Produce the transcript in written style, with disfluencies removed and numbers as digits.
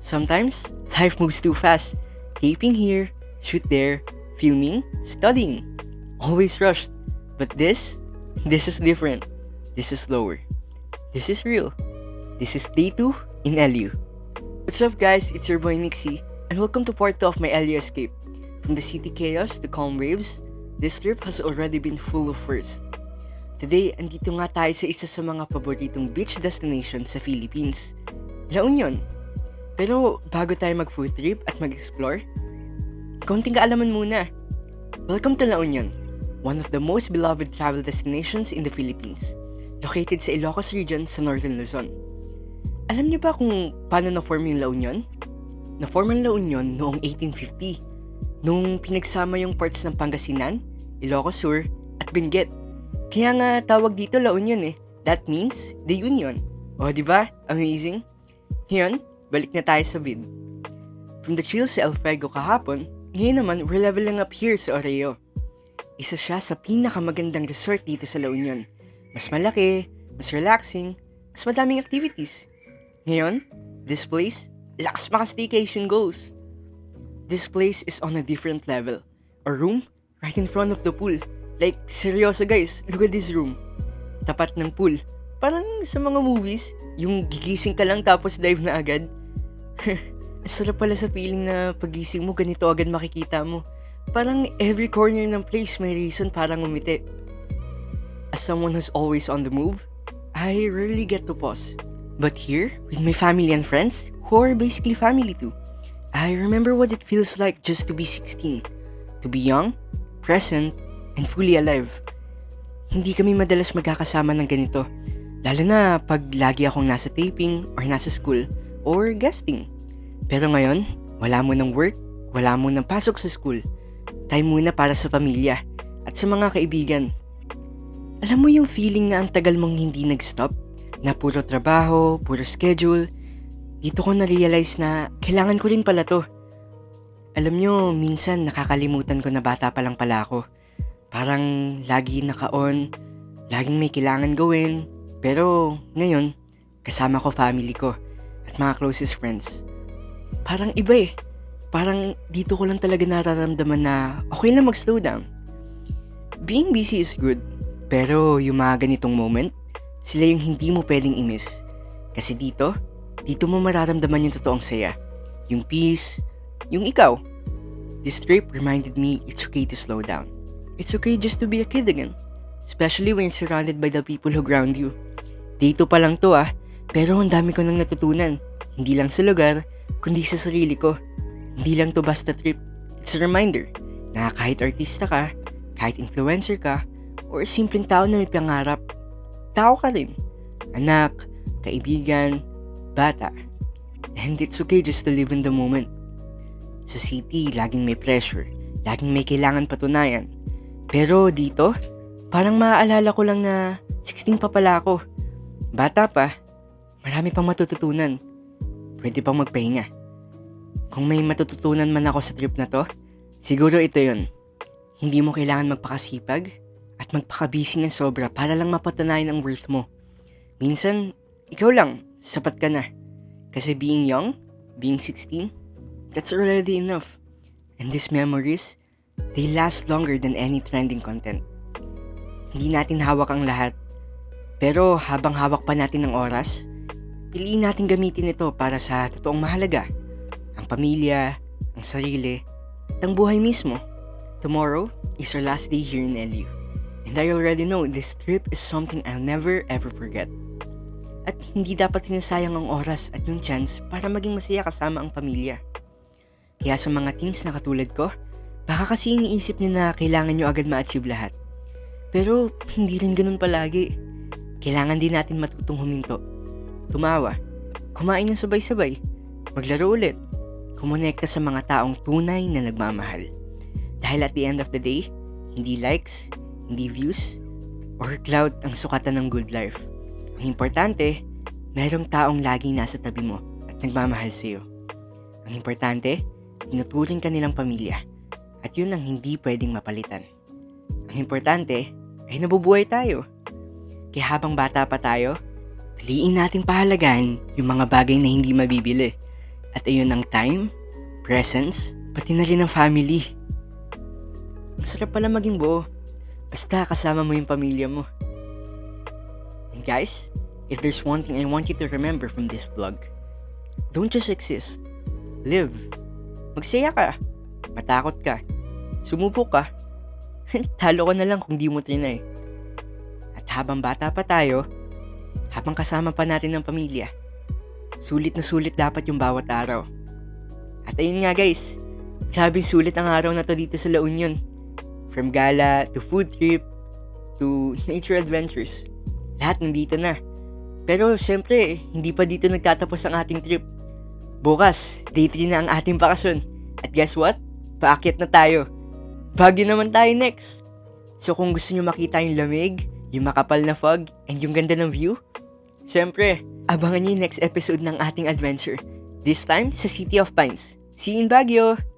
Sometimes, life moves too fast. Taping here, shoot there, filming, studying. Always rushed. But this is different. This is slower. This is real. This is day 2 in LU. What's up guys, it's your boy Nixie, and welcome to part 2 of my LU escape. From the city chaos to calm waves, this trip has already been full of firsts. Today, andito nga tayo sa isa sa mga paboritong beach destination sa Philippines, La Union. Pero bago tayo mag-food trip at mag-explore, kaunting kaalaman muna. Welcome to La Union, one of the most beloved travel destinations in the Philippines, located sa Ilocos region sa Northern Luzon. Alam niyo ba kung paano na-form yung La Union? Na-form ang La Union noong 1850, nung pinagsama yung parts ng Pangasinan, Ilocos Sur, at Benguet. Kaya nga tawag dito La Union eh. That means the Union. O diba? Amazing? Ngayon, balik na tayo sa vid. From the chill sa El Fuego kahapon, ngayon naman we're leveling up here sa Oreo. Isa siya sa pinakamagandang resort dito sa La Union. Mas malaki, mas relaxing, mas madaming activities. Ngayon, this place, lakas maka-staycation goals. This place is on a different level. A room right in front of the pool. Like, seryoso guys, look at this room. Tapat ng pool. Parang sa mga movies, yung gigising ka lang tapos dive na agad. Ang sarap pala sa feeling na pagising mo, ganito agad makikita mo. Parang every corner ng place may reason para ngumiti. As someone who's always on the move, I rarely get to pause. But here, with my family and friends, who are basically family too, I remember what it feels like just to be 16. To be young, present, and fully alive. Hindi kami madalas magkakasama ng ganito. Lalo na pag lagi akong nasa taping or nasa school or guesting. Pero ngayon, wala mo ng work, wala mo ng pasok sa school. Time muna para sa pamilya at sa mga kaibigan. Alam mo yung feeling na ang tagal mong hindi nag-stop? Na puro trabaho, puro schedule. Dito ko na-realize na kailangan ko rin pala to. Alam nyo, minsan nakakalimutan ko na bata pa lang pala ako. Parang lagi naka-on, laging may kailangan gawin. Pero ngayon, kasama ko family ko at mga closest friends. Parang iba eh. Parang dito ko lang talaga nararamdaman na okay lang mag-slow down. Being busy is good, pero yung mga ganitong moment, sila yung hindi mo pwedeng i-miss. Kasi dito mo mararamdaman yung totoong saya. Yung peace, yung ikaw. This trip reminded me it's okay to slow down. It's okay just to be a kid again. Especially when you're surrounded by the people who ground you. Dito pa lang to pero ang dami ko nang natutunan. Hindi lang sa lugar, kundi sa sarili ko. Hindi lang to basta trip. It's a reminder na kahit artista ka, kahit influencer ka, or simpleng tao na may pangarap, tao ka rin. Anak, kaibigan, bata. And it's okay just to live in the moment. Sa city, laging may pressure, laging may kailangan patunayan. Pero dito, parang maaalala ko lang na 16 pa pala ako. Bata pa, marami pang matututunan. Pwede pang magpahinga. Kung may matututunan man ako sa trip na to, siguro ito yun. Hindi mo kailangan magpakasipag at magpakabisi ng sobra para lang mapatunayan ang worth mo. Minsan, ikaw lang, sapat ka na. Kasi being young, being 16, that's already enough. And these memories, they last longer than any trending content. Hindi natin hawak ang lahat. Pero habang hawak pa natin ng oras, piliin natin gamitin ito para sa totoong mahalaga. Ang pamilya, ang sarili, at ang buhay mismo. Tomorrow is our last day here in LU. And I already know this trip is something I'll never ever forget. At hindi dapat sinasayang ang oras at yung chance para maging masaya kasama ang pamilya. Kaya sa mga teens na katulad ko, baka kasi iniisip nyo na kailangan nyo agad ma-achieve lahat. Pero hindi rin ganun palagi. Kailangan din natin matutong huminto. Tumawa, kumain ng sabay-sabay, maglaro ulit, kumonekta sa mga taong tunay na nagmamahal. Dahil at the end of the day, hindi likes, hindi views, or clout ang sukatan ng good life. Ang importante, mayroong taong laging nasa tabi mo at nagmamahal sa iyo. Ang importante, tinuturing ka nilang pamilya at yun ang hindi pwedeng mapalitan. Ang importante ay nabubuhay tayo. Kaya habang bata pa tayo, piliin nating pahalagan yung mga bagay na hindi mabibili At ayun ang time, presence, pati na rin ang family. Ang sarap pala maging buo. Basta kasama mo yung pamilya mo. And guys, if there's one thing I want you to remember from this vlog, don't just exist. Live. Magsaya ka. Matakot ka. Sumubok ka. Talo ka na lang kung di mo trinay. At habang bata pa tayo, habang kasama pa natin ng pamilya, sulit na sulit dapat yung bawat araw. At ayun nga guys, grabing sulit ang araw na to dito sa La Union. From gala, to food trip, to nature adventures. Lahat nandito na. Pero syempre, hindi pa dito nagtatapos ang ating trip. Bukas, day 3 na ang ating bakasyon. At guess what? Paakyat na tayo. Baguio naman tayo next. So kung gusto nyo makita yung lamig, yung makapal na fog, and yung ganda ng view, syempre, abangan nyo yung next episode ng ating adventure. This time, sa City of Pines. See you in Baguio!